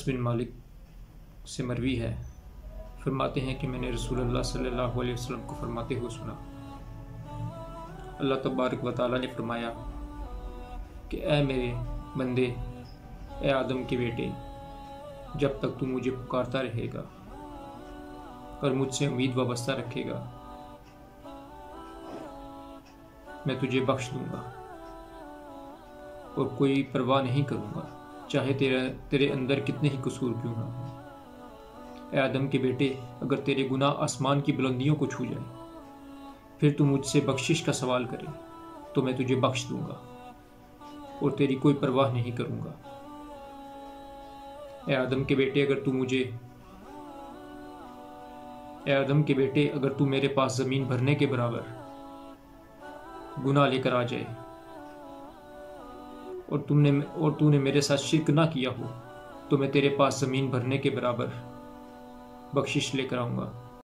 بن مالک سے مروی ہے، فرماتے ہیں کہ میں نے رسول اللہ صلی اللہ علیہ وسلم کو فرماتے ہوئے سنا، اللہ تبارک و تعالیٰ نے فرمایا کہ اے میرے بندے، اے آدم کے بیٹے، جب تک تو مجھے پکارتا رہے گا اور مجھ سے امید وابستہ رکھے گا، میں تجھے بخش دوں گا اور کوئی پرواہ نہیں کروں گا، چاہے تیرے اندر کتنے ہی قصور کیوں نہ ہو۔ اے آدم کے بیٹے، اگر تیرے گناہ آسمان کی بلندیوں کو چھو جائیں، پھر تو مجھ سے بخشش کا سوال کرے تو میں تجھے بخش دوں گا اور تیری کوئی پرواہ نہیں کروں گا۔ اے آدم کے بیٹے، اگر تو میرے پاس زمین بھرنے کے برابر گناہ لے کر آ جائے اور تو نے میرے ساتھ شرک نہ کیا ہو، تو میں تیرے پاس زمین بھرنے کے برابر بخشش لے کر آؤں گا۔